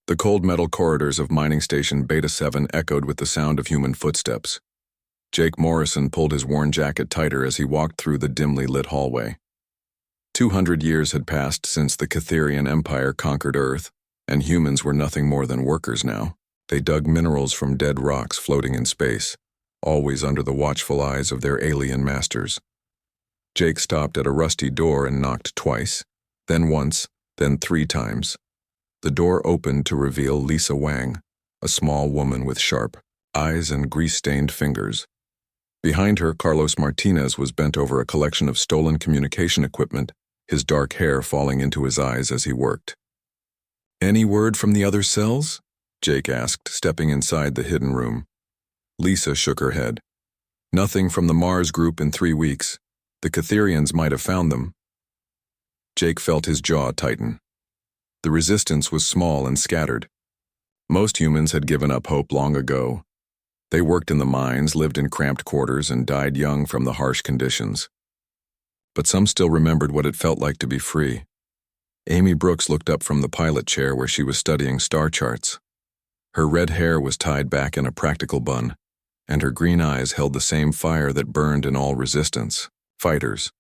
The cold metal corridors of Mining Station Beta 7 echoed with the sound of human footsteps. Jake Morrison pulled his worn jacket tighter as he walked through the dimly lit hallway. 200 years had passed since the Catherian Empire conquered Earth, and humans were nothing more than workers now. They dug minerals from dead rocks floating in space, always under the watchful eyes of their alien masters. Jake stopped at a rusty door and knocked twice, then once, then 3 times. The door opened to reveal Lisa Wang, a small woman with sharp eyes and grease-stained fingers. Behind her, Carlos Martinez was bent over a collection of stolen communication equipment, his dark hair falling into his eyes as he worked. "Any word from the other cells?" Jake asked, stepping inside the hidden room. Lisa shook her head. "Nothing from the Mars group in 3 weeks. The Catherians might have found them." Jake felt his jaw tighten. The resistance was small and scattered. Most humans had given up hope long ago. They worked in the mines, lived in cramped quarters, and died young from the harsh conditions. But some still remembered what it felt like to be free. Amy Brooks looked up from the pilot chair where she was studying star charts. Her red hair was tied back in a practical bun, and her green eyes held the same fire that burned in all resistance: fighters.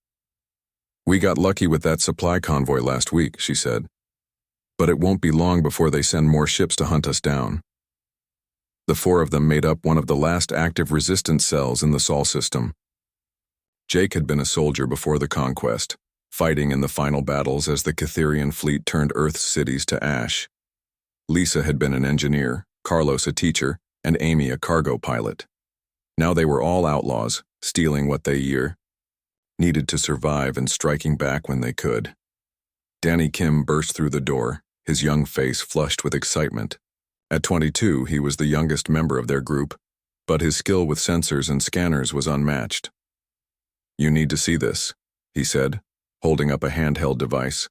"We got lucky with that supply convoy last week," she said. "But it won't be long before they send more ships to hunt us down." The 4 of them made up one of the last active resistance cells in the Sol system. Jake had been a soldier before the conquest, fighting in the final battles as the Catherian fleet turned Earth's cities to ash. Lisa had been an engineer, Carlos a teacher, and Amy a cargo pilot. Now they were all outlaws, stealing what they needed to survive and striking back when they could. Danny Kim burst through the door, his young face flushed with excitement. At 22, he was the youngest member of their group, but his skill with sensors and scanners was unmatched. "You need to see this," he said, holding up a handheld device.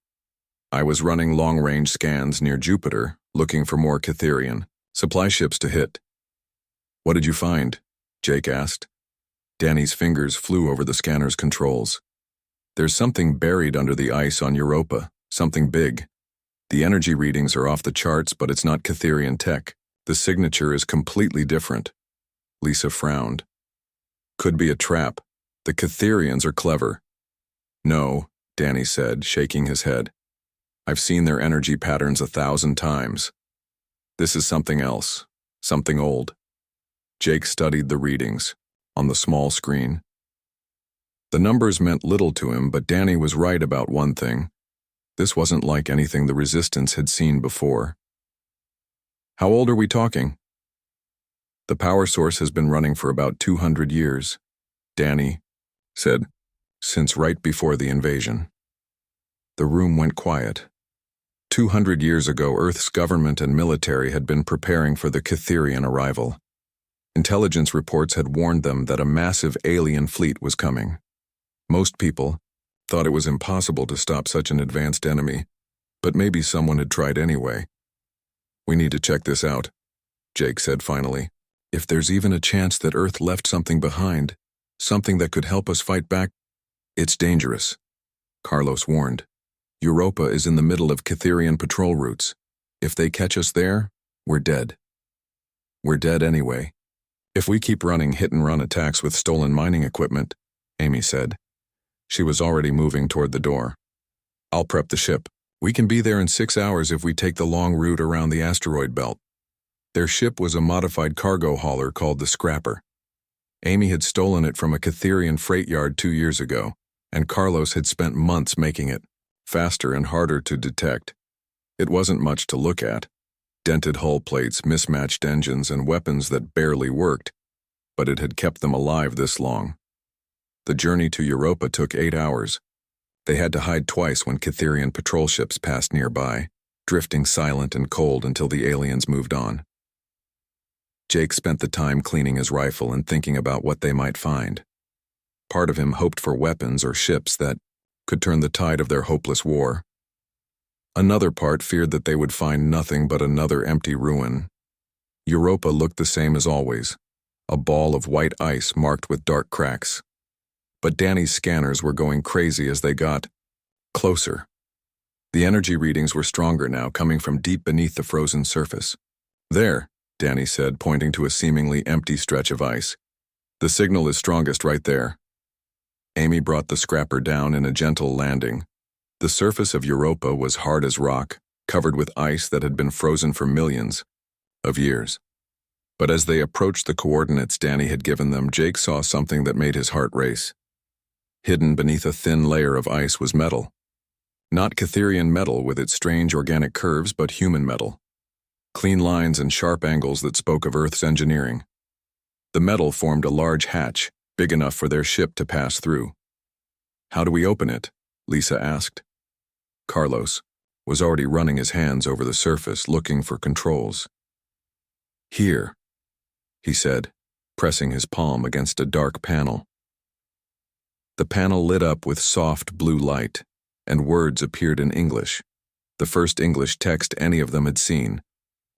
"I was running long-range scans near Jupiter, looking for more Catherian supply ships to hit." "What did you find?" Jake asked. Danny's fingers flew over the scanner's controls. "There's something buried under the ice on Europa, something big. The energy readings are off the charts, but it's not Catherian tech. The signature is completely different." Lisa frowned. "Could be a trap. The Catherians are clever." "No," Danny said, shaking his head. "I've seen their energy patterns 1,000 times. This is something else, something old." Jake studied the readings on the small screen. The numbers meant little to him, but Danny was right about one thing. This wasn't like anything the Resistance had seen before. "How old are we talking?" "The power source has been running for about 200 years, Danny said, "since right before the invasion." The room went quiet. 200 years ago, Earth's government and military had been preparing for the Catherian arrival. Intelligence reports had warned them that a massive alien fleet was coming. Most people thought it was impossible to stop such an advanced enemy, but maybe someone had tried anyway. "We need to check this out," Jake said finally. "If there's even a chance that Earth left something behind, something that could help us fight back." "It's dangerous," Carlos warned. "Europa is in the middle of Catherian patrol routes. If they catch us there, we're dead. We're dead anyway. If we keep running hit-and-run attacks with stolen mining equipment," Amy said. She was already moving toward the door. "I'll prep the ship. We can be there in 6 hours if we take the long route around the asteroid belt." Their ship was a modified cargo hauler called the Scrapper. Amy had stolen it from a Catherian freight yard 2 years ago, and Carlos had spent months making it, faster and harder to detect. It wasn't much to look at. Dented hull plates, mismatched engines, and weapons that barely worked, but it had kept them alive this long. The journey to Europa took 8 hours. They had to hide twice when Catherian patrol ships passed nearby, drifting silent and cold until the aliens moved on. Jake spent the time cleaning his rifle and thinking about what they might find. Part of him hoped for weapons or ships that could turn the tide of their hopeless war. Another part feared that they would find nothing but another empty ruin. Europa looked the same as always, a ball of white ice marked with dark cracks. But Danny's scanners were going crazy as they got closer. The energy readings were stronger now, coming from deep beneath the frozen surface. "There," Danny said, pointing to a seemingly empty stretch of ice. "The signal is strongest right there." Amy brought the scrapper down in a gentle landing. The surface of Europa was hard as rock, covered with ice that had been frozen for millions of years. But as they approached the coordinates Danny had given them, Jake saw something that made his heart race. Hidden beneath a thin layer of ice was metal. Not Catherian metal with its strange organic curves, but human metal. Clean lines and sharp angles that spoke of Earth's engineering. The metal formed a large hatch, big enough for their ship to pass through. "How do we open it?" Lisa asked. Carlos was already running his hands over the surface, looking for controls. "Here," he said, pressing his palm against a dark panel. The panel lit up with soft blue light, and words appeared in English, the first English text any of them had seen.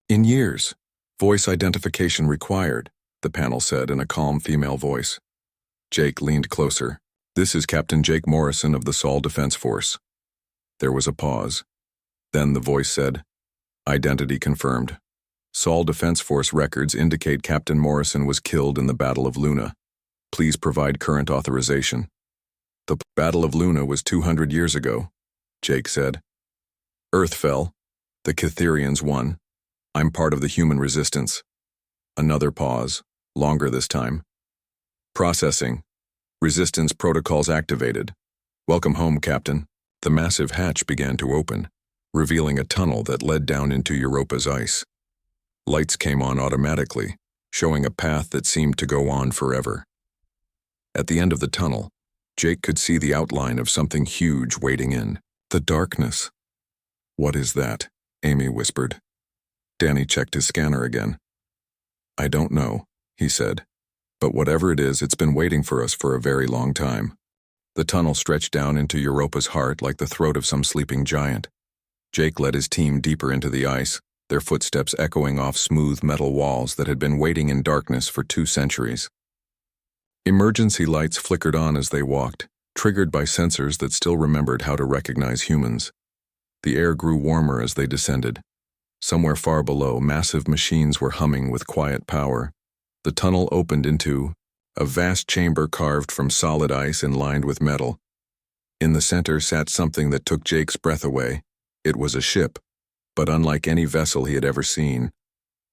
"In years, voice identification required," the panel said in a calm female voice. Jake leaned closer. "This is Captain Jake Morrison of the Sol Defense Force." There was a pause. Then the voice said, "Identity confirmed. Sol Defense Force records indicate Captain Morrison was killed in the Battle of Luna. Please provide current authorization." "The Battle of Luna was 200 years ago," Jake said. "Earth fell. The Catherians won. I'm part of the human resistance." Another pause, longer this time. "Processing. Resistance protocols activated. Welcome home, Captain." The massive hatch began to open, revealing a tunnel that led down into Europa's ice. Lights came on automatically, showing a path that seemed to go on forever. At the end of the tunnel, Jake could see the outline of something huge wading in. The darkness. "What is that?" Amy whispered. Danny checked his scanner again. "I don't know," he said. "But whatever it is, it's been waiting for us for a very long time." The tunnel stretched down into Europa's heart like the throat of some sleeping giant. Jake led his team deeper into the ice, their footsteps echoing off smooth metal walls that had been waiting in darkness for 2 centuries. Emergency lights flickered on as they walked, triggered by sensors that still remembered how to recognize humans. The air grew warmer as they descended. Somewhere far below, massive machines were humming with quiet power. The tunnel opened into a vast chamber carved from solid ice and lined with metal. In the center sat something that took Jake's breath away. It was a ship, but unlike any vessel he had ever seen.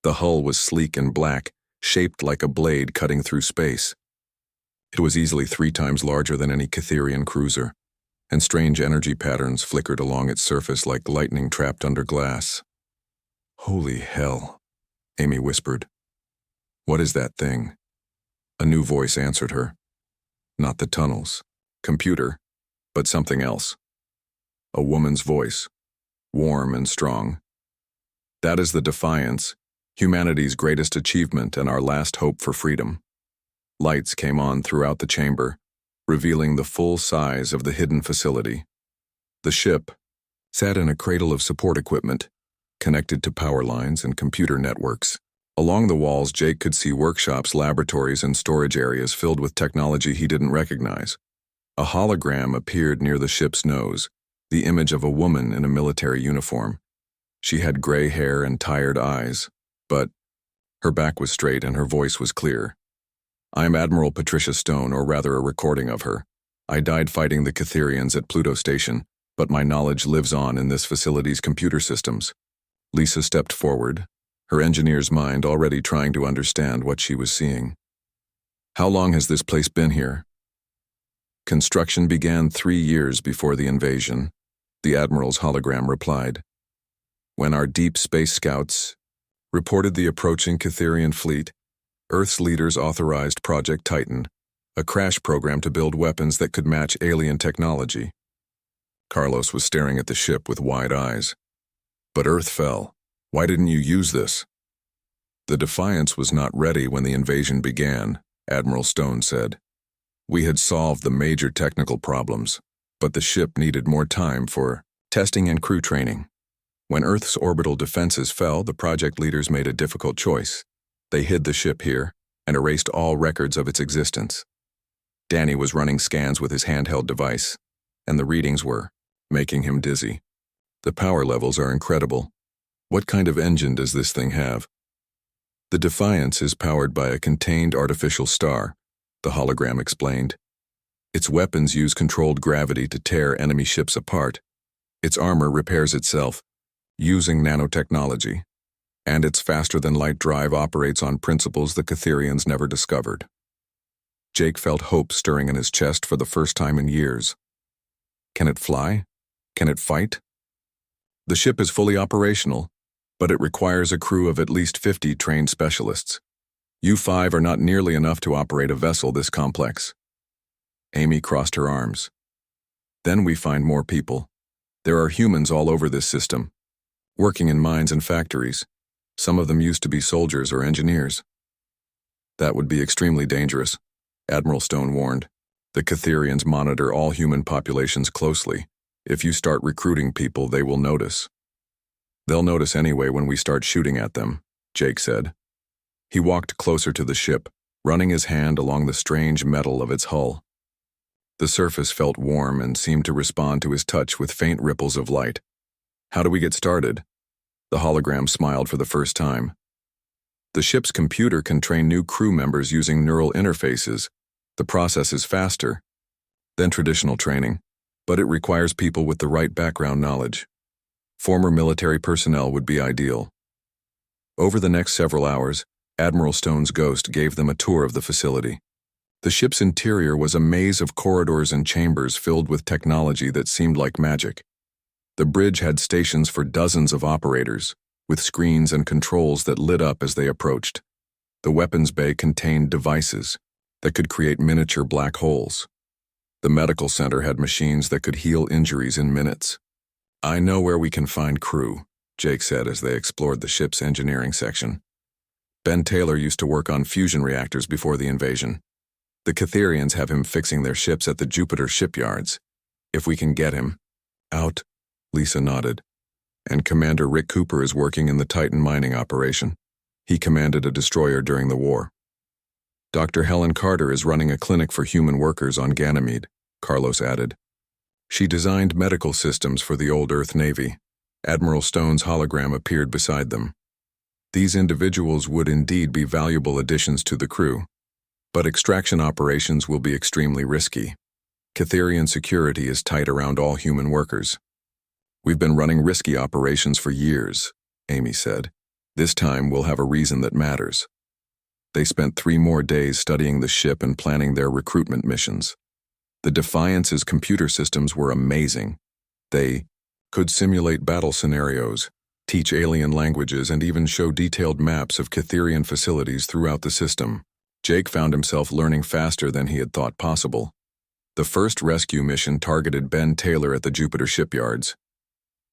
The hull was sleek and black, shaped like a blade cutting through space. It was easily 3 times larger than any Catherian cruiser, and strange energy patterns flickered along its surface like lightning trapped under glass. "Holy hell," Amy whispered. "What is that thing?" A new voice answered her. Not the tunnels, computer, but something else. A woman's voice, warm and strong. "That is the Defiance, humanity's greatest achievement and our last hope for freedom." Lights came on throughout the chamber, revealing the full size of the hidden facility. The ship sat in a cradle of support equipment, connected to power lines and computer networks. Along the walls, Jake could see workshops, laboratories, and storage areas filled with technology he didn't recognize. A hologram appeared near the ship's nose, the image of a woman in a military uniform. She had gray hair and tired eyes, but her back was straight and her voice was clear. "I'm Admiral Patricia Stone, or rather a recording of her. I died fighting the Catherians at Pluto Station, but my knowledge lives on in this facility's computer systems." Lisa stepped forward, her engineer's mind already trying to understand what she was seeing. "How long has this place been here?" "Construction began 3 years before the invasion," the Admiral's hologram replied. "When our deep space scouts reported the approaching Catherian fleet, Earth's leaders authorized Project Titan, a crash program to build weapons that could match alien technology." Carlos was staring at the ship with wide eyes. "But Earth fell. Why didn't you use this?" "The Defiance was not ready when the invasion began," Admiral Stone said. "We had solved the major technical problems, but the ship needed more time for testing and crew training. When Earth's orbital defenses fell, the project leaders made a difficult choice. They hid the ship here and erased all records of its existence." Danny was running scans with his handheld device, and the readings were making him dizzy. The power levels are incredible. What kind of engine does this thing have? The Defiance is powered by a contained artificial star, the hologram explained. Its weapons use controlled gravity to tear enemy ships apart. Its armor repairs itself, using nanotechnology. And its faster-than-light drive operates on principles the Catherians never discovered. Jake felt hope stirring in his chest for the first time in years. Can it fly? Can it fight? The ship is fully operational, but it requires a crew of at least 50 trained specialists. You 5 are not nearly enough to operate a vessel this complex. Amy crossed her arms. Then we find more people. There are humans all over this system, working in mines and factories. Some of them used to be soldiers or engineers. That would be extremely dangerous, Admiral Stone warned. The Catherians monitor all human populations closely. If you start recruiting people, they will notice. They'll notice anyway when we start shooting at them, Jake said. He walked closer to the ship, running his hand along the strange metal of its hull. The surface felt warm and seemed to respond to his touch with faint ripples of light. How do we get started? The hologram smiled for the first time. The ship's computer can train new crew members using neural interfaces. The process is faster than traditional training, but it requires people with the right background knowledge. Former military personnel would be ideal. Over the next several hours, Admiral Stone's ghost gave them a tour of the facility. The ship's interior was a maze of corridors and chambers filled with technology that seemed like magic. The bridge had stations for dozens of operators, with screens and controls that lit up as they approached. The weapons bay contained devices that could create miniature black holes. The medical center had machines that could heal injuries in minutes. I know where we can find crew, Jake said as they explored the ship's engineering section. Ben Taylor used to work on fusion reactors before the invasion. The Catherians have him fixing their ships at the Jupiter shipyards. If we can get him out, Lisa nodded. And Commander Rick Cooper is working in the Titan mining operation. He commanded a destroyer during the war. Dr. Helen Carter is running a clinic for human workers on Ganymede, Carlos added. She designed medical systems for the old Earth Navy. Admiral Stone's hologram appeared beside them. These individuals would indeed be valuable additions to the crew, but extraction operations will be extremely risky. Catherian security is tight around all human workers. We've been running risky operations for years, Amy said. This time we'll have a reason that matters. They spent 3 more days studying the ship and planning their recruitment missions. The Defiance's computer systems were amazing. They could simulate battle scenarios, teach alien languages, and even show detailed maps of Catherian facilities throughout the system. Jake found himself learning faster than he had thought possible. The first rescue mission targeted Ben Taylor at the Jupiter shipyards.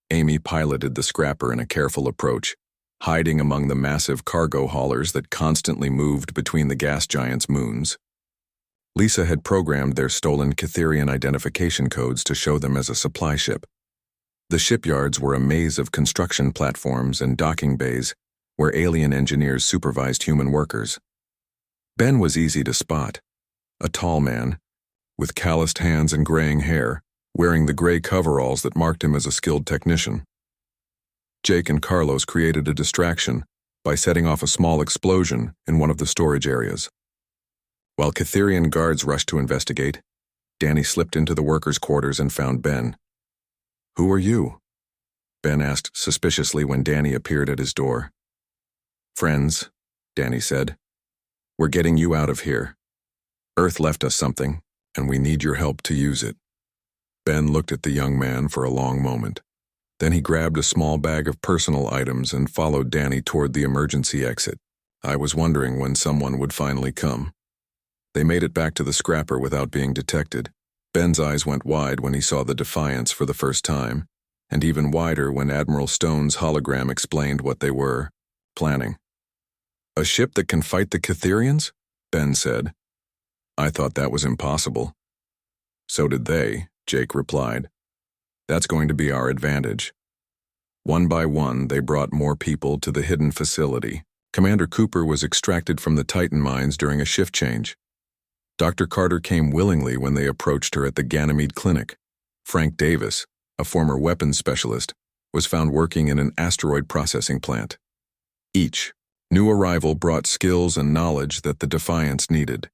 Amy piloted the scrapper in a careful approach, hiding among the massive cargo haulers that constantly moved between the gas giant's moons. Lisa had programmed their stolen Catherian identification codes to show them as a supply ship. The shipyards were a maze of construction platforms and docking bays where alien engineers supervised human workers. Ben was easy to spot, a tall man, with calloused hands and graying hair, wearing the gray coveralls that marked him as a skilled technician. Jake and Carlos created a distraction by setting off a small explosion in one of the storage areas. While Catherian guards rushed to investigate, Danny slipped into the workers' quarters and found Ben. "Who are you?" Ben asked suspiciously when Danny appeared at his door. "Friends," Danny said. "We're getting you out of here. Earth left us something, and we need your help to use it." Ben looked at the young man for a long moment. Then he grabbed a small bag of personal items and followed Danny toward the emergency exit. "I was wondering when someone would finally come." They made it back to the scrapper without being detected. Ben's eyes went wide when he saw the Defiance for the first time, and even wider when Admiral Stone's hologram explained what they were planning. "A ship that can fight the Catherians?" Ben said. "I thought that was impossible." "So did they," Jake replied. "That's going to be our advantage." One by one, they brought more people to the hidden facility. Commander Cooper was extracted from the Titan mines during a shift change. Dr. Carter came willingly when they approached her at the Ganymede clinic. Frank Davis, a former weapons specialist, was found working in an asteroid processing plant. Each new arrival brought skills and knowledge that the Defiance needed.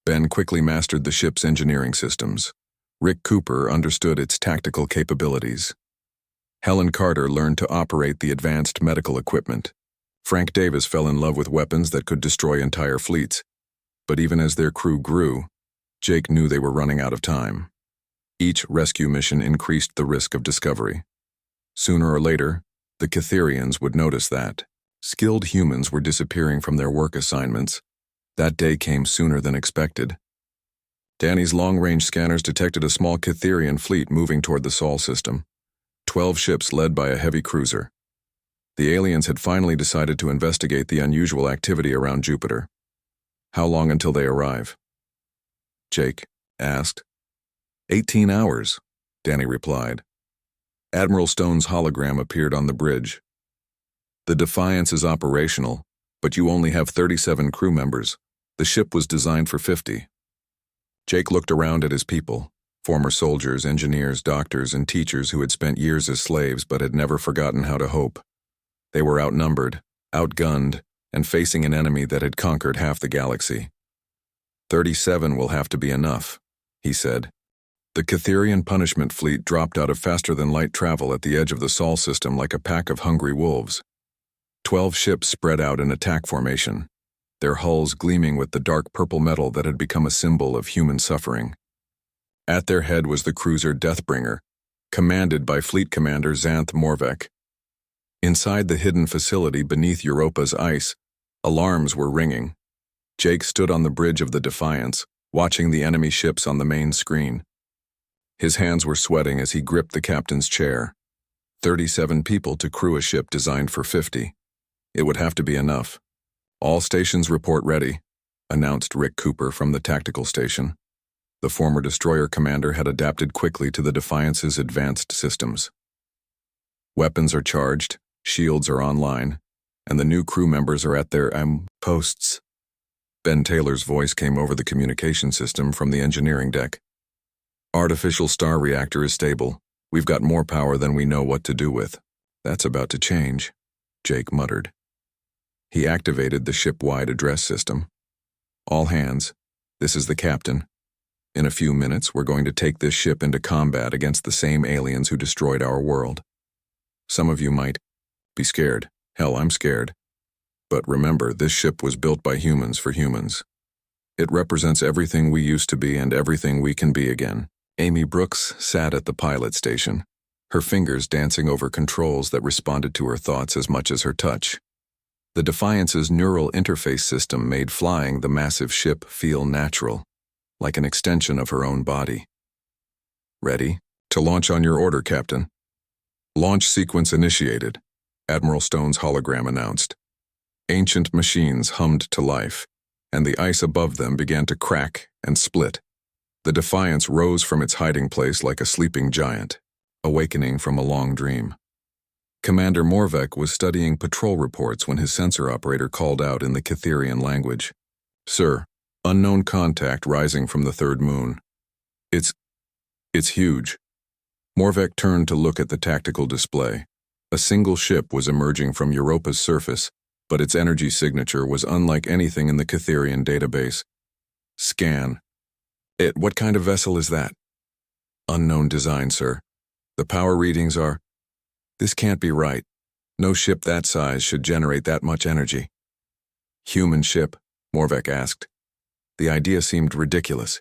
Ben quickly mastered the ship's engineering systems. Rick Cooper understood its tactical capabilities. Helen Carter learned to operate the advanced medical equipment. Frank Davis fell in love with weapons that could destroy entire fleets. But even as their crew grew, Jake knew they were running out of time. Each rescue mission increased the risk of discovery. Sooner or later, the Catherians would notice that skilled humans were disappearing from their work assignments. That day came sooner than expected. Danny's long-range scanners detected a small Catherian fleet moving toward the Sol system. 12 ships led by a heavy cruiser. The aliens had finally decided to investigate the unusual activity around Jupiter. How long until they arrive? Jake asked. 18 hours, Danny replied. Admiral Stone's hologram appeared on the bridge. The Defiance is operational, but you only have 37 crew members. The ship was designed for 50. Jake looked around at his people, former soldiers, engineers, doctors, and teachers who had spent years as slaves but had never forgotten how to hope. They were outnumbered, outgunned, and facing an enemy that had conquered half the galaxy. 37 will have to be enough, he said. The Catherian punishment fleet dropped out of faster-than-light travel at the edge of the Sol system like a pack of hungry wolves. 12 ships spread out in attack formation, their hulls gleaming with the dark purple metal that had become a symbol of human suffering. At their head was the cruiser Deathbringer, commanded by Fleet Commander Xanth Morvek. Inside the hidden facility beneath Europa's ice, alarms were ringing. Jake stood on the bridge of the Defiance, watching the enemy ships on the main screen. His hands were sweating as he gripped the captain's chair. 37 people to crew a ship designed for 50. It would have to be enough. All stations report ready, announced Rick Cooper from the tactical station. The former destroyer commander had adapted quickly to the Defiance's advanced systems. Weapons are charged, shields are online, and the new crew members are at their posts. Ben Taylor's voice came over the communication system from the engineering deck. Artificial star reactor is stable. We've got more power than we know what to do with. That's about to change, Jake muttered. He activated the ship-wide address system. All hands, this is the captain. In a few minutes, we're going to take this ship into combat against the same aliens who destroyed our world. Some of you might be scared. Hell, I'm scared. But remember, this ship was built by humans for humans. It represents everything we used to be and everything we can be again. Amy Brooks sat at the pilot station, her fingers dancing over controls that responded to her thoughts as much as her touch. The Defiance's neural interface system made flying the massive ship feel natural, like an extension of her own body. Ready? To launch on your order, Captain. Launch sequence initiated, Admiral Stone's hologram announced. Ancient machines hummed to life, and the ice above them began to crack and split. The Defiance rose from its hiding place like a sleeping giant, awakening from a long dream. Commander Morvek was studying patrol reports when his sensor operator called out in the Catherian language. Sir, unknown contact rising from the third moon. It's huge. Morvek turned to look at the tactical display. A single ship was emerging from Europa's surface, but its energy signature was unlike anything in the Catherian database. Scan. What kind of vessel is that? Unknown design, sir. The power readings are... This can't be right. No ship that size should generate that much energy. Human ship? Morvek asked. The idea seemed ridiculous.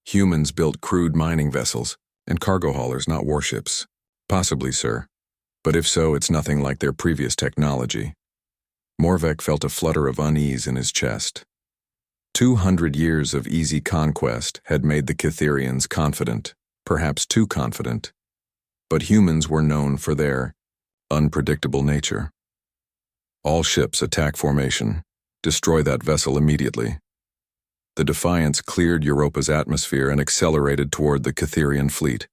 Humans built crude mining vessels, and cargo haulers, not warships. Possibly, sir. But if so, it's nothing like their previous technology. Morvek felt a flutter of unease in his chest. 200 years of easy conquest had made the Catherians confident, perhaps too confident. But humans were known for their unpredictable nature. All ships attack formation. Destroy that vessel immediately. The Defiance cleared Europa's atmosphere and accelerated toward the Catherian fleet.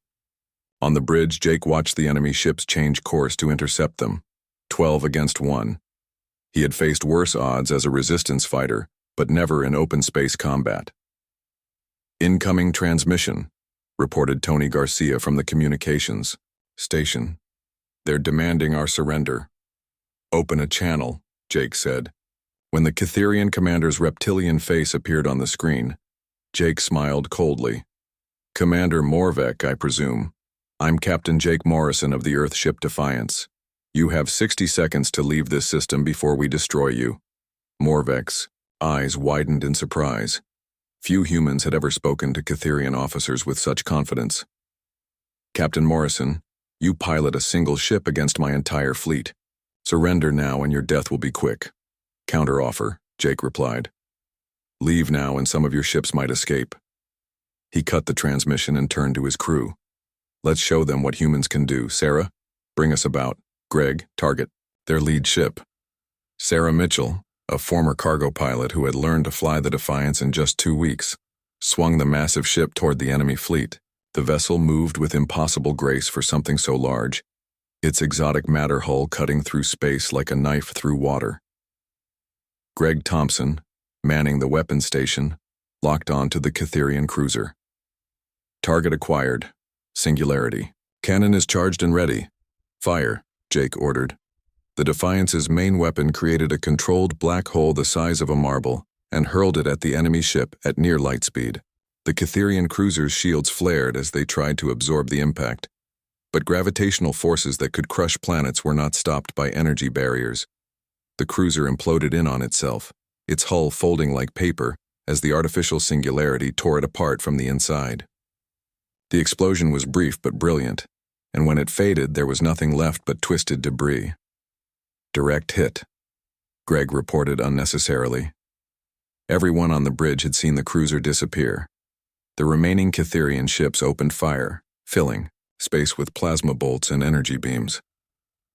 On the bridge, Jake watched the enemy ships change course to intercept them, 12 against 1. He had faced worse odds as a resistance fighter, but never in open space combat. Incoming transmission, reported Tony Garcia from the communications station. They're demanding our surrender. Open a channel, Jake said. When the Cytherian commander's reptilian face appeared on the screen, Jake smiled coldly. Commander Morvek, I presume. I'm Captain Jake Morrison of the Earthship Defiance. You have 60 seconds to leave this system before we destroy you. Morvek's eyes widened in surprise. Few humans had ever spoken to Cytherian officers with such confidence. Captain Morrison, you pilot a single ship against my entire fleet. Surrender now and your death will be quick. Counteroffer, Jake replied. Leave now and some of your ships might escape. He cut the transmission and turned to his crew. Let's show them what humans can do. Sarah, bring us about. Greg, target their lead ship. Sarah Mitchell, a former cargo pilot who had learned to fly the Defiance in just 2 weeks, swung the massive ship toward the enemy fleet. The vessel moved with impossible grace for something so large, its exotic matter hull cutting through space like a knife through water. Greg Thompson, manning the weapons station, locked onto the Cytherian cruiser. Target acquired. Singularity. Cannon is charged and ready. Fire, Jake ordered. The Defiance's main weapon created a controlled black hole the size of a marble and hurled it at the enemy ship at near light speed. The Cytherian cruiser's shields flared as they tried to absorb the impact, but gravitational forces that could crush planets were not stopped by energy barriers. The cruiser imploded in on itself, its hull folding like paper as the artificial singularity tore it apart from the inside. The explosion was brief but brilliant, and when it faded there was nothing left but twisted debris. Direct hit, Greg reported unnecessarily. Everyone on the bridge had seen the cruiser disappear. The remaining Cytherian ships opened fire, filling space with plasma bolts and energy beams.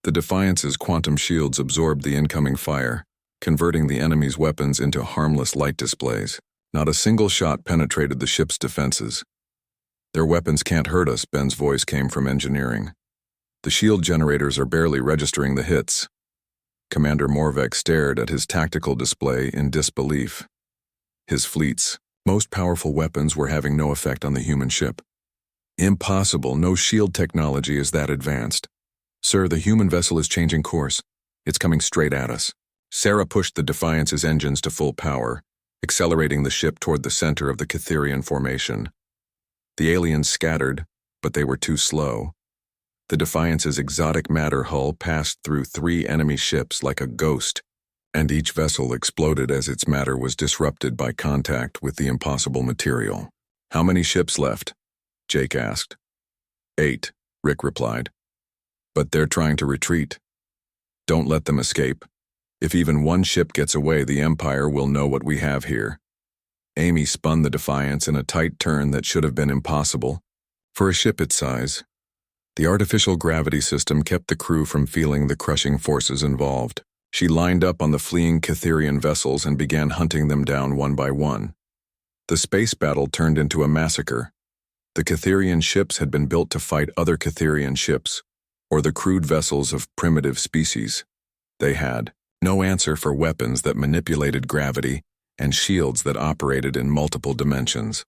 The Defiance's quantum shields absorbed the incoming fire, converting the enemy's weapons into harmless light displays. Not a single shot penetrated the ship's defenses. Their weapons can't hurt us, Ben's voice came from engineering. The shield generators are barely registering the hits. Commander Morvek stared at his tactical display in disbelief. His fleet's most powerful weapons were having no effect on the human ship. Impossible, no shield technology is that advanced. Sir, the human vessel is changing course. It's coming straight at us. Sarah pushed the Defiance's engines to full power, accelerating the ship toward the center of the Cytherian formation. The aliens scattered, but they were too slow. The Defiance's exotic matter hull passed through 3 enemy ships like a ghost, and each vessel exploded as its matter was disrupted by contact with the impossible material. How many ships left? Jake asked. 8, Rick replied. But they're trying to retreat. Don't let them escape. If even one ship gets away, the Empire will know what we have here. Amy spun the Defiance in a tight turn that should have been impossible. For a ship its size, the artificial gravity system kept the crew from feeling the crushing forces involved. She lined up on the fleeing Cytherian vessels and began hunting them down one by one. The space battle turned into a massacre. The Cytherian ships had been built to fight other Cytherian ships, or the crude vessels of primitive species. They had no answer for weapons that manipulated gravity and shields that operated in multiple dimensions.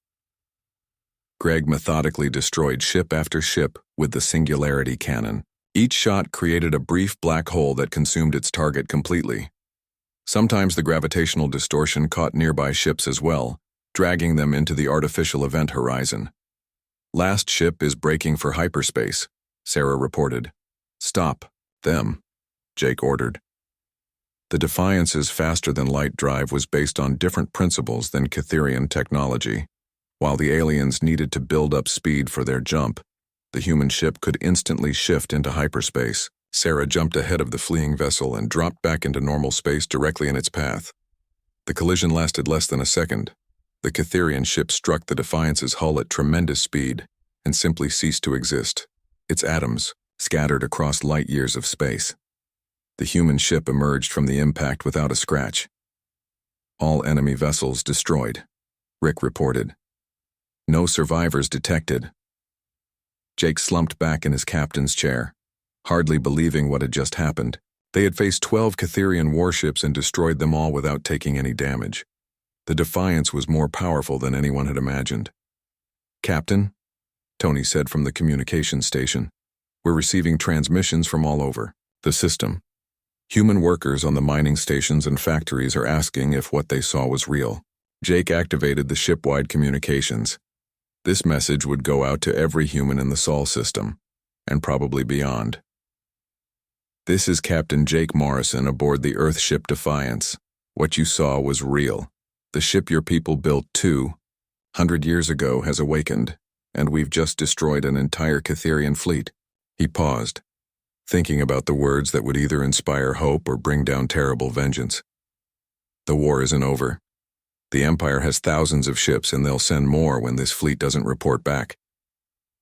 Greg methodically destroyed ship after ship with the singularity cannon. Each shot created a brief black hole that consumed its target completely. Sometimes the gravitational distortion caught nearby ships as well, dragging them into the artificial event horizon. Last ship is braking for hyperspace, Sarah reported. Stop them, Jake ordered. The Defiance's faster-than-light drive was based on different principles than Cytherian technology. While the aliens needed to build up speed for their jump, the human ship could instantly shift into hyperspace. Sarah jumped ahead of the fleeing vessel and dropped back into normal space directly in its path. The collision lasted less than a second. The Cytherian ship struck the Defiance's hull at tremendous speed and simply ceased to exist, its atoms scattered across light years of space. The human ship emerged from the impact without a scratch. All enemy vessels destroyed, Rick reported. No survivors detected. Jake slumped back in his captain's chair, hardly believing what had just happened. They had faced 12 Cytherian warships and destroyed them all without taking any damage. The Defiance was more powerful than anyone had imagined. Captain, Tony said from the communications station, We're receiving transmissions from all over the system. Human workers on the mining stations and factories are asking if what they saw was real. Jake activated the ship-wide communications. This message would go out to every human in the Sol system, and probably beyond. This is Captain Jake Morrison aboard the Earth ship Defiance. What you saw was real. The ship your people built 200 years ago has awakened, and we've just destroyed an entire Catherian fleet. He paused, thinking about the words that would either inspire hope or bring down terrible vengeance. The war isn't over. The Empire has thousands of ships, and they'll send more when this fleet doesn't report back.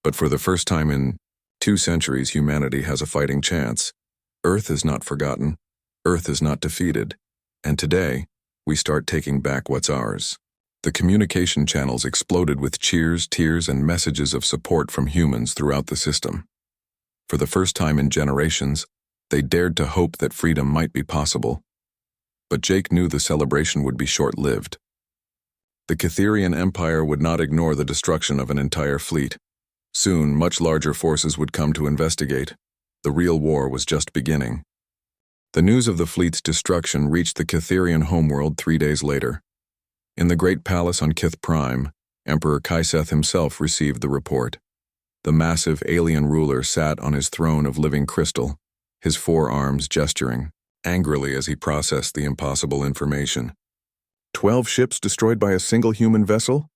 But for the first time in 2 centuries, humanity has a fighting chance. Earth is not forgotten. Earth is not defeated. And today, we start taking back what's ours. The communication channels exploded with cheers, tears, and messages of support from humans throughout the system. For the first time in generations, they dared to hope that freedom might be possible. But Jake knew the celebration would be short-lived. The Catherian Empire would not ignore the destruction of an entire fleet. Soon, much larger forces would come to investigate. The real war was just beginning. The news of the fleet's destruction reached the Catherian homeworld 3 days later. In the Great Palace on Kith Prime, Emperor Kaiseth himself received the report. The massive alien ruler sat on his throne of living crystal, his 4 arms gesturing angrily as he processed the impossible information. 12 ships destroyed by a single human vessel?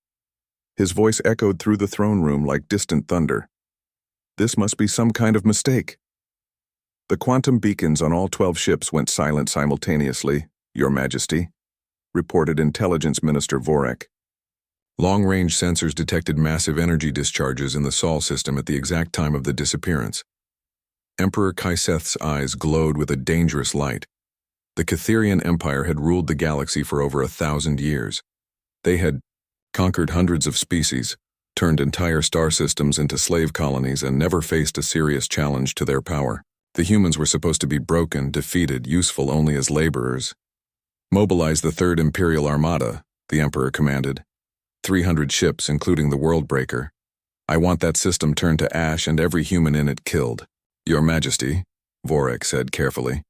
His voice echoed through the throne room like distant thunder. This must be some kind of mistake. The quantum beacons on all 12 ships went silent simultaneously, Your Majesty, reported Intelligence Minister Vorek. Long-range sensors detected massive energy discharges in the Sol system at the exact time of the disappearance. Emperor Kaiseth's eyes glowed with a dangerous light. The Catherian Empire had ruled the galaxy for over 1,000 years. They had conquered hundreds of species, turned entire star systems into slave colonies, and never faced a serious challenge to their power. The humans were supposed to be broken, defeated, useful only as laborers. Mobilize the 3rd Imperial Armada, the Emperor commanded. 300 ships, including the Worldbreaker. I want that system turned to ash and every human in it killed. Your Majesty, Vorek said carefully.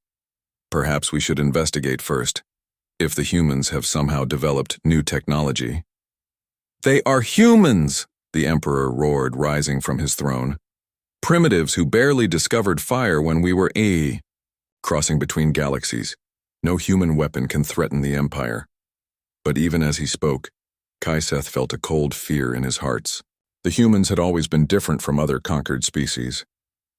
Perhaps we should investigate first, if the humans have somehow developed new technology. They are humans, the Emperor roared, rising from his throne. Primitives who barely discovered fire when we were crossing between galaxies. No human weapon can threaten the Empire. But even as he spoke, Kaiseth felt a cold fear in his heart. The humans had always been different from other conquered species.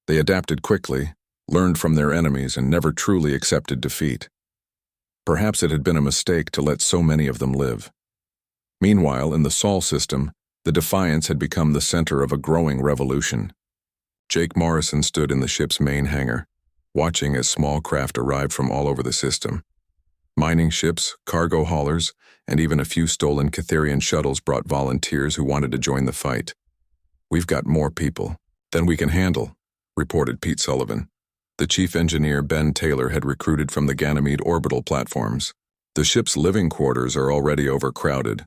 They adapted quickly, learned from their enemies, and never truly accepted defeat. Perhaps it had been a mistake to let so many of them live. Meanwhile, in the Sol system, the Defiance had become the center of a growing revolution. Jake Morrison stood in the ship's main hangar, watching as small craft arrived from all over the system. Mining ships, cargo haulers, and even a few stolen Catherian shuttles brought volunteers who wanted to join the fight. We've got more people than we can handle, reported Pete Sullivan. The chief engineer Ben Taylor had recruited from the Ganymede orbital platforms. The ship's living quarters are already overcrowded.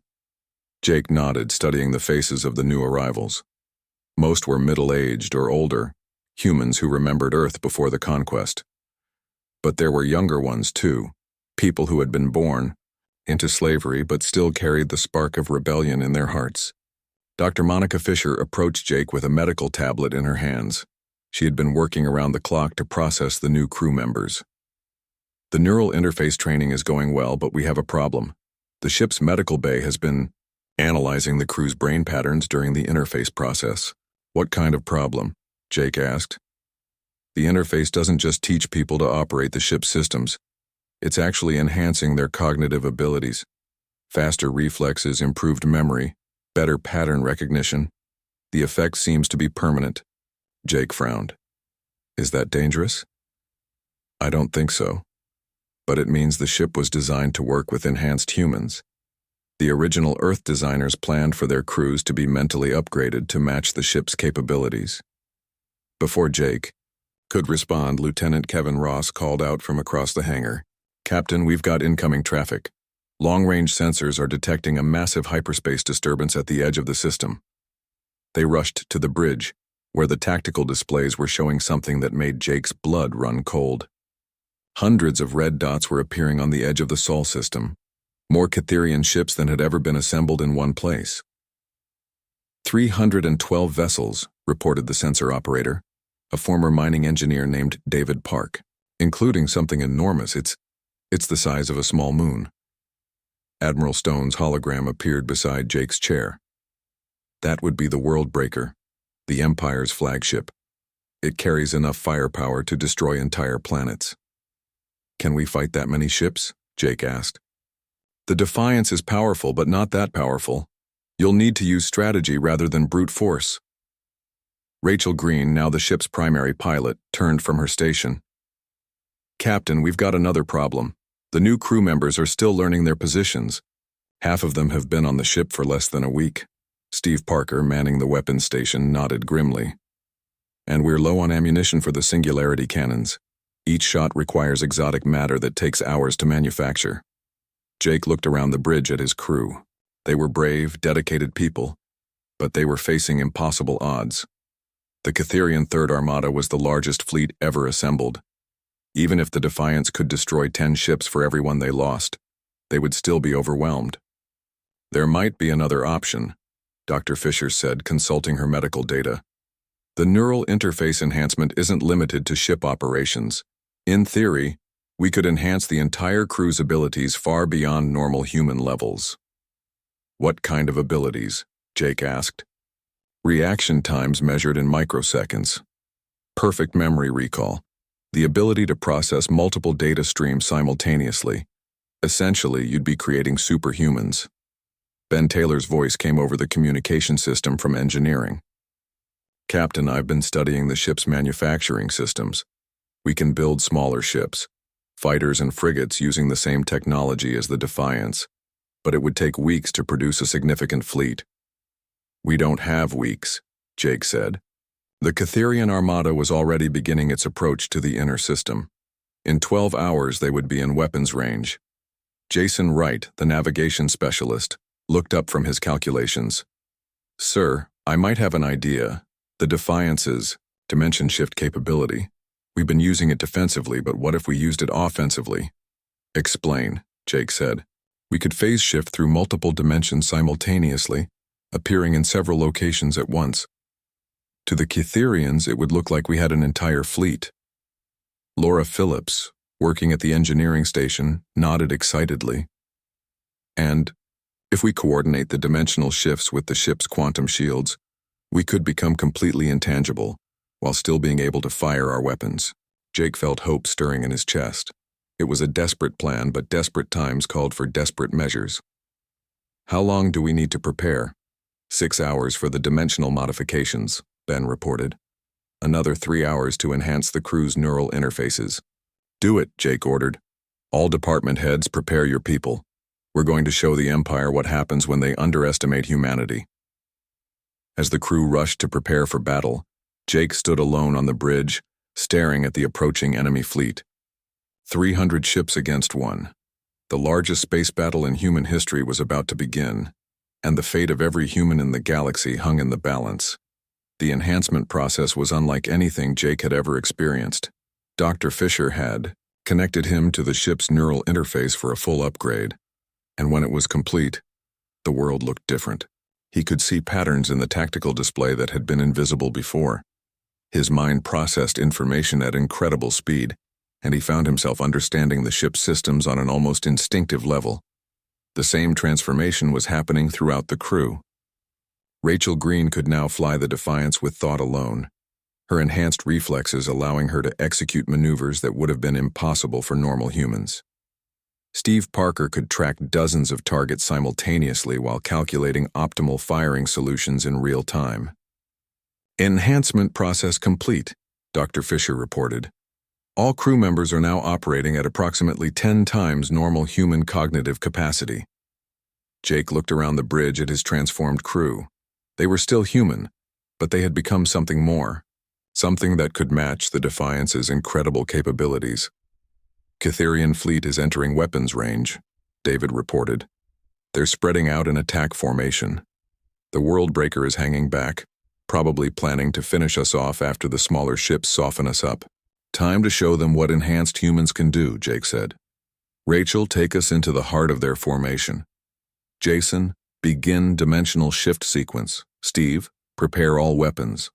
Jake nodded, studying the faces of the new arrivals. Most were middle-aged or older, humans who remembered Earth before the conquest. But there were younger ones too, people who had been born into slavery but still carried the spark of rebellion in their hearts. Dr. Monica Fisher approached Jake with a medical tablet in her hands. She had been working around the clock to process the new crew members. The neural interface training is going well, but we have a problem. The ship's medical bay has been analyzing the crew's brain patterns during the interface process. What kind of problem? Jake asked. The interface doesn't just teach people to operate the ship's systems. It's actually enhancing their cognitive abilities. Faster reflexes, improved memory, better pattern recognition. The effect seems to be permanent. Jake frowned. Is that dangerous? I don't think so. But it means the ship was designed to work with enhanced humans. The original Earth designers planned for their crews to be mentally upgraded to match the ship's capabilities. Before Jake could respond, Lieutenant Kevin Ross called out from across the hangar. Captain, we've got incoming traffic. Long-range sensors are detecting a massive hyperspace disturbance at the edge of the system. They rushed to the bridge, where the tactical displays were showing something that made Jake's blood run cold. Hundreds of red dots were appearing on the edge of the Sol system, more Catherian ships than had ever been assembled in one place. 312 vessels, reported the sensor operator, a former mining engineer named David Park, including something enormous. It's the size of a small moon. Admiral Stone's hologram appeared beside Jake's chair. That would be the Worldbreaker, the Empire's flagship. It carries enough firepower to destroy entire planets. Can we fight that many ships? Jake asked. The Defiance is powerful, but not that powerful. You'll need to use strategy rather than brute force. Rachel Green, now the ship's primary pilot, turned from her station. Captain, we've got another problem. The new crew members are still learning their positions. Half of them have been on the ship for less than a week. Steve Parker, manning the weapons station, nodded grimly. And we're low on ammunition for the singularity cannons. Each shot requires exotic matter that takes hours to manufacture. Jake looked around the bridge at his crew. They were brave, dedicated people, but they were facing impossible odds. The Catherian Third Armada was the largest fleet ever assembled. Even if the Defiance could destroy 10 ships for everyone they lost, they would still be overwhelmed. There might be another option, Dr. Fisher said, consulting her medical data. The neural interface enhancement isn't limited to ship operations. In theory, we could enhance the entire crew's abilities far beyond normal human levels. What kind of abilities? Jake asked. Reaction times measured in microseconds. Perfect memory recall. The ability to process multiple data streams simultaneously. Essentially, you'd be creating superhumans. Ben Taylor's voice came over the communication system from engineering. Captain, I've been studying the ship's manufacturing systems. We can build smaller ships, fighters and frigates using the same technology as the Defiance, but it would take weeks to produce a significant fleet. We don't have weeks, Jake said. The Catherian Armada was already beginning its approach to the inner system. In 12 hours, they would be in weapons range. Jason Wright, the navigation specialist, looked up from his calculations. Sir, I might have an idea. The Defiance's dimension shift capability. We've been using it defensively, but what if we used it offensively? Explain, Jake said. We could phase shift through multiple dimensions simultaneously, appearing in several locations at once. To the Catherians, it would look like we had an entire fleet. Laura Phillips, working at the engineering station, nodded excitedly. And if we coordinate the dimensional shifts with the ship's quantum shields, we could become completely intangible, while still being able to fire our weapons. Jake felt hope stirring in his chest. It was a desperate plan, but desperate times called for desperate measures. How long do we need to prepare? 6 hours for the dimensional modifications, Ben reported. Another 3 hours to enhance the crew's neural interfaces. Do it, Jake ordered. All department heads, prepare your people. We're going to show the Empire what happens when they underestimate humanity. As the crew rushed to prepare for battle, Jake stood alone on the bridge, staring at the approaching enemy fleet. 300 ships against one. The largest space battle in human history was about to begin, and the fate of every human in the galaxy hung in the balance. The enhancement process was unlike anything Jake had ever experienced. Dr. Fisher had connected him to the ship's neural interface for a full upgrade, and when it was complete, the world looked different. He could see patterns in the tactical display that had been invisible before. His mind processed information at incredible speed, and he found himself understanding the ship's systems on an almost instinctive level. The same transformation was happening throughout the crew. Rachel Green could now fly the Defiance with thought alone, her enhanced reflexes allowing her to execute maneuvers that would have been impossible for normal humans. Steve Parker could track dozens of targets simultaneously while calculating optimal firing solutions in real time. Enhancement process complete, Dr. Fisher reported. All crew members are now operating at approximately 10 times normal human cognitive capacity. Jake looked around the bridge at his transformed crew. They were still human, but they had become something more, something that could match the Defiance's incredible capabilities. Catherian fleet is entering weapons range, David reported. They're spreading out in attack formation. The Worldbreaker is hanging back, probably planning to finish us off after the smaller ships soften us up. Time to show them what enhanced humans can do, Jake said. Rachel, take us into the heart of their formation. Jason, begin dimensional shift sequence. Steve, prepare all weapons.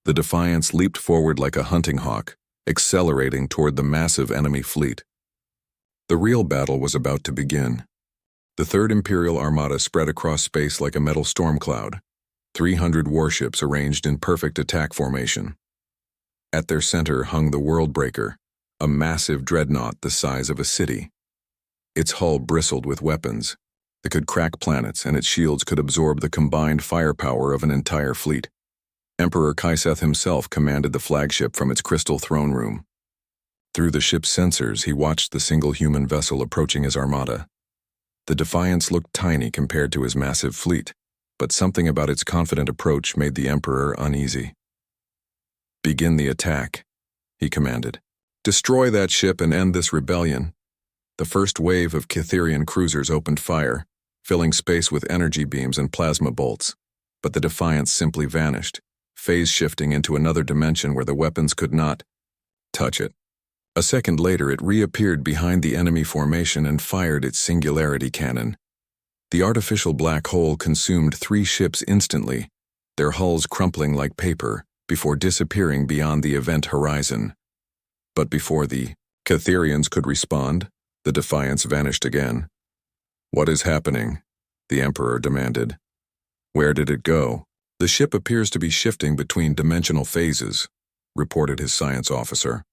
The Defiance leaped forward like a hunting hawk, accelerating toward the massive enemy fleet. The real battle was about to begin. The Third Imperial Armada spread across space like a metal storm cloud, 300 warships arranged in perfect attack formation. At their center hung the Worldbreaker, a massive dreadnought the size of a city. Its hull bristled with weapons that could crack planets, and its shields could absorb the combined firepower of an entire fleet. Emperor Kaiseth himself commanded the flagship from its crystal throne room. Through the ship's sensors, he watched the single human vessel approaching his armada. The Defiance looked tiny compared to his massive fleet, but something about its confident approach made the Emperor uneasy. "Begin the attack," he commanded. "Destroy that ship and end this rebellion." The first wave of Kytherian cruisers opened fire, filling space with energy beams and plasma bolts, but the Defiance simply vanished, phase-shifting into another dimension where the weapons could not touch it. A second later, it reappeared behind the enemy formation and fired its singularity cannon. The artificial black hole consumed 3 ships instantly, their hulls crumpling like paper, before disappearing beyond the event horizon. But before the Kytherians could respond, the Defiance vanished again. "What is happening?" the Emperor demanded. "Where did it go?" "The ship appears to be shifting between dimensional phases," reported his science officer.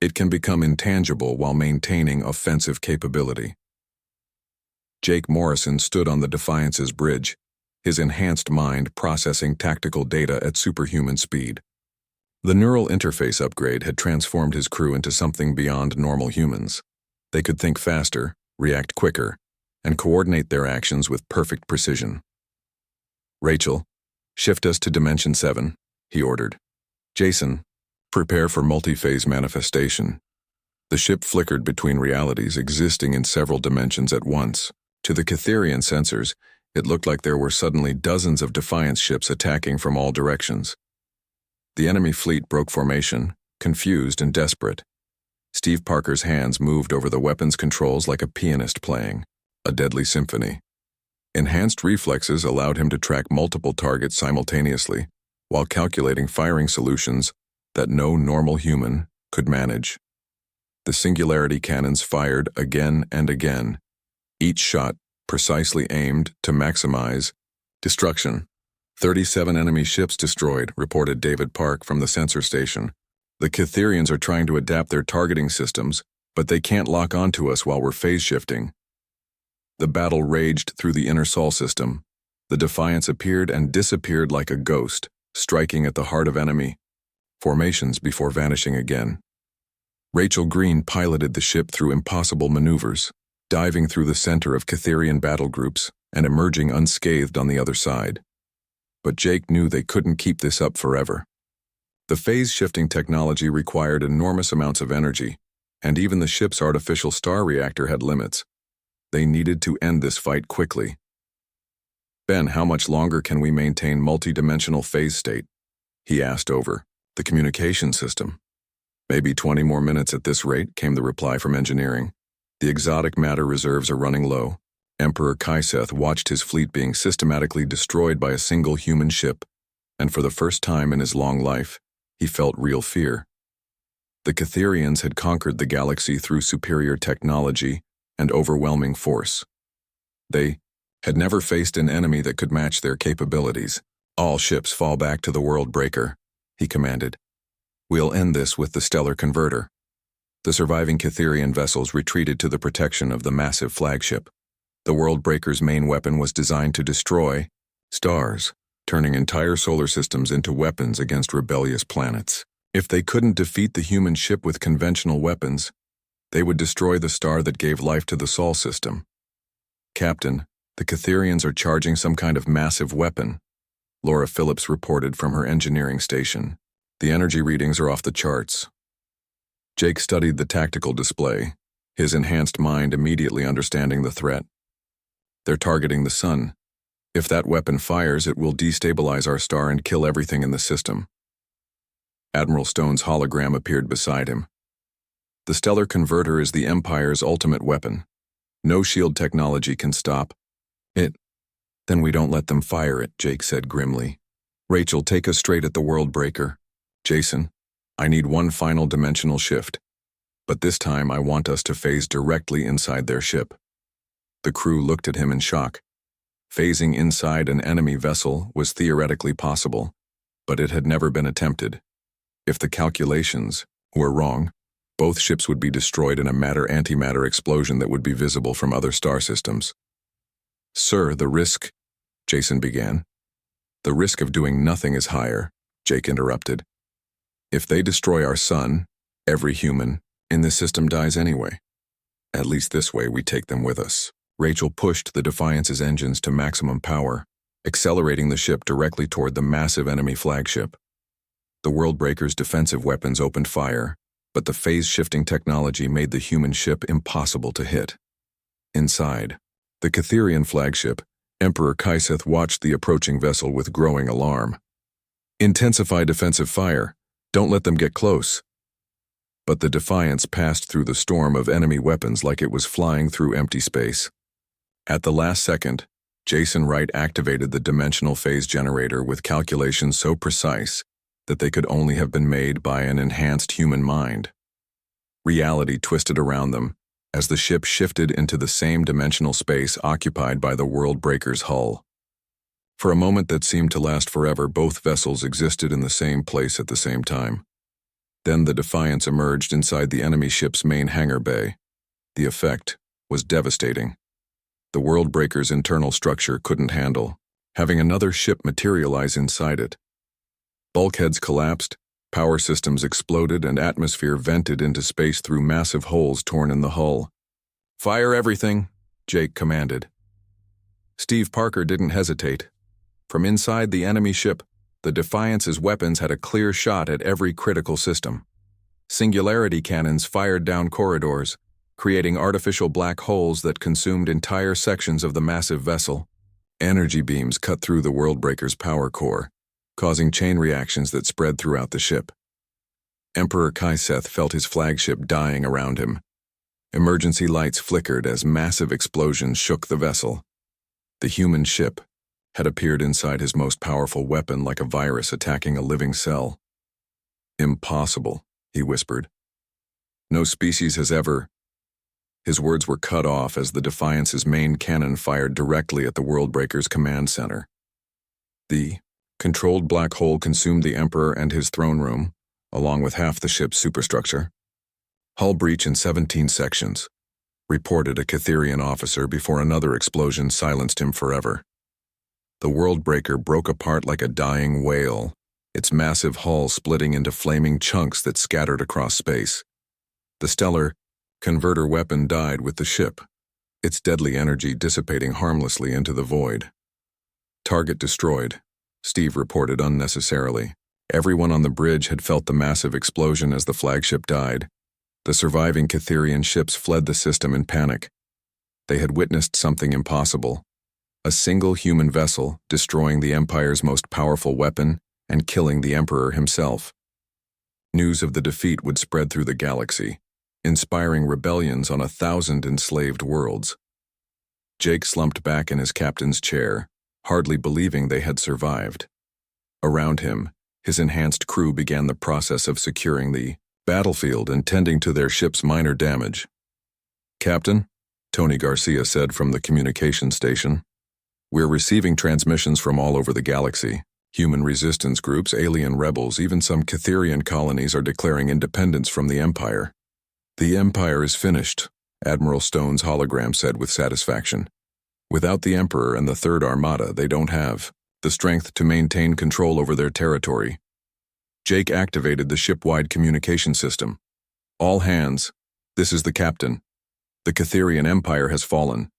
"It can become intangible while maintaining offensive capability." Jake Morrison stood on the Defiance's bridge, his enhanced mind processing tactical data at superhuman speed. The neural interface upgrade had transformed his crew into something beyond normal humans. They could think faster, react quicker, and coordinate their actions with perfect precision. "Rachel, shift us to Dimension 7, he ordered. "Jason, prepare for multi-phase manifestation." The ship flickered between realities, existing in several dimensions at once. To the Kytherian sensors, it looked like there were suddenly dozens of Defiance ships attacking from all directions. The enemy fleet broke formation, confused and desperate. Steve Parker's hands moved over the weapons controls like a pianist playing a deadly symphony. Enhanced reflexes allowed him to track multiple targets simultaneously, while calculating firing solutions that no normal human could manage. The singularity cannons fired again and again, each shot precisely aimed to maximize destruction. 37 enemy ships destroyed, reported David Park from the sensor station. "The Kytherians are trying to adapt their targeting systems, but they can't lock onto us while we're phase-shifting." The battle raged through the inner Sol system. The Defiance appeared and disappeared like a ghost, striking at the heart of enemy formations before vanishing again. Rachel Green piloted the ship through impossible maneuvers, diving through the center of Kytherian battle groups and emerging unscathed on the other side. But Jake knew they couldn't keep this up forever. The phase-shifting technology required enormous amounts of energy, and even the ship's artificial star reactor had limits. They needed to end this fight quickly. "Ben, how much longer can we maintain multi-dimensional phase state?" he asked over the communication system. "Maybe 20 more minutes at this rate," came the reply from engineering. "The exotic matter reserves are running low." Emperor Kaiseth watched his fleet being systematically destroyed by a single human ship, and for the first time in his long life, he felt real fear. The Kytherians had conquered the galaxy through superior technology and overwhelming force. They had never faced an enemy that could match their capabilities. "All ships fall back to the Worldbreaker," he commanded. "We'll end this with the Stellar Converter." The surviving Kytherian vessels retreated to the protection of the massive flagship. The Worldbreaker's main weapon was designed to destroy stars, turning entire solar systems into weapons against rebellious planets. If they couldn't defeat the human ship with conventional weapons, they would destroy the star that gave life to the Sol system. "Captain, the Kytherians are charging some kind of massive weapon," Laura Phillips reported from her engineering station. "The energy readings are off the charts." Jake studied the tactical display, his enhanced mind immediately understanding the threat. "They're targeting the sun. If that weapon fires, it will destabilize our star and kill everything in the system. Admiral Stone's hologram appeared beside him. The stellar converter is the Empire's ultimate weapon. No shield technology can stop it. Then we don't let them fire it, Jake said grimly. Rachel, take us straight at the world breaker. Jason, I need one final dimensional shift. But this time I want us to phase directly inside their ship. The crew looked at him in shock. Phasing inside an enemy vessel was theoretically possible, but it had never been attempted. If the calculations were wrong, both ships would be destroyed in a matter-antimatter explosion that would be visible from other star systems. Sir, the risk, Jason began. The risk of doing nothing is higher, Jake interrupted. If they destroy our sun, every human in this system dies anyway. At least this way we take them with us. Rachel pushed the Defiance's engines to maximum power, accelerating the ship directly toward the massive enemy flagship. The Worldbreaker's defensive weapons opened fire, but the phase-shifting technology made the human ship impossible to hit. Inside, the Catherian flagship, Emperor Kaiseth watched the approaching vessel with growing alarm. Intensify defensive fire. Don't let them get close. But the Defiance passed through the storm of enemy weapons like it was flying through empty space. At the last second, Jason Wright activated the dimensional phase generator with calculations so precise that they could only have been made by an enhanced human mind. Reality twisted around them as the ship shifted into the same dimensional space occupied by the Worldbreaker's hull. For a moment that seemed to last forever, both vessels existed in the same place at the same time. Then the Defiance emerged inside the enemy ship's main hangar bay. The effect was devastating. The Worldbreaker's internal structure couldn't handle having another ship materialize inside it. Bulkheads collapsed, power systems exploded, and atmosphere vented into space through massive holes torn in the hull. Fire everything, Jake commanded. Steve Parker didn't hesitate. From inside the enemy ship, the Defiance's weapons had a clear shot at every critical system. Singularity cannons fired down corridors, creating artificial black holes that consumed entire sections of the massive vessel. Energy beams cut through the Worldbreaker's power core, causing chain reactions that spread throughout the ship. Emperor Kaiseth felt his flagship dying around him. Emergency lights flickered as massive explosions shook the vessel. The human ship had appeared inside his most powerful weapon like a virus attacking a living cell. Impossible, he whispered. No species has ever... His words were cut off as the Defiance's main cannon fired directly at the Worldbreaker's command center. The controlled black hole consumed the Emperor and his throne room, along with half the ship's superstructure. Hull breach in 17 sections, reported a Catherian officer before another explosion silenced him forever. The Worldbreaker broke apart like a dying whale, its massive hull splitting into flaming chunks that scattered across space. The stellar converter weapon died with the ship, its deadly energy dissipating harmlessly into the void. Target destroyed, Steve reported unnecessarily. Everyone on the bridge had felt the massive explosion as the flagship died. The surviving Catherian ships fled the system in panic. They had witnessed something impossible. A single human vessel destroying the Empire's most powerful weapon and killing the Emperor himself. News of the defeat would spread through the galaxy, inspiring rebellions on 1,000 enslaved worlds. Jake slumped back in his captain's chair, hardly believing they had survived. Around him, his enhanced crew began the process of securing the battlefield and tending to their ship's minor damage. Captain, Tony Garcia said from the communication station, we're receiving transmissions from all over the galaxy. Human resistance groups, alien rebels, even some Catherian colonies are declaring independence from the Empire. The Empire is finished, Admiral Stone's hologram said with satisfaction. Without the Emperor and the Third Armada, they don't have the strength to maintain control over their territory. Jake activated the ship-wide communication system. All hands, this is the captain. The Catherian Empire has fallen.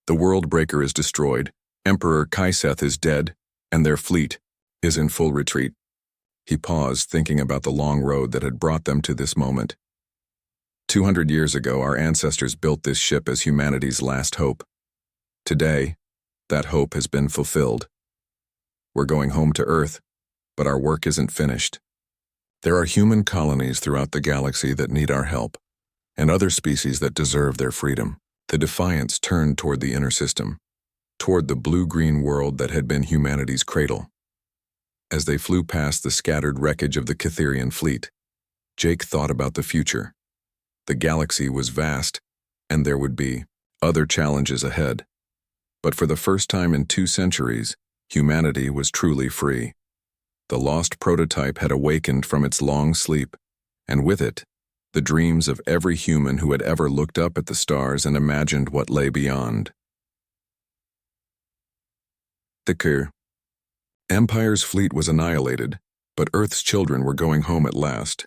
The Worldbreaker is destroyed. Emperor Kaiseth is dead, and their fleet is in full retreat. He paused, thinking about the long road that had brought them to this moment. 200 years ago, our ancestors built this ship as humanity's last hope. Today, That hope has been fulfilled. We're going home to Earth, but our work isn't finished. There are human colonies throughout the galaxy that need our help, and other species that deserve their freedom. The Defiance turned toward the inner system, toward the blue-green world that had been humanity's cradle. As they flew past the scattered wreckage of the Catherian fleet, Jake thought about the future. The galaxy was vast, and there would be other challenges ahead. But for the first time in 2 centuries, humanity was truly free. The lost prototype had awakened from its long sleep, and with it, the dreams of every human who had ever looked up at the stars and imagined what lay beyond. The Empire's fleet was annihilated, but Earth's children were going home at last.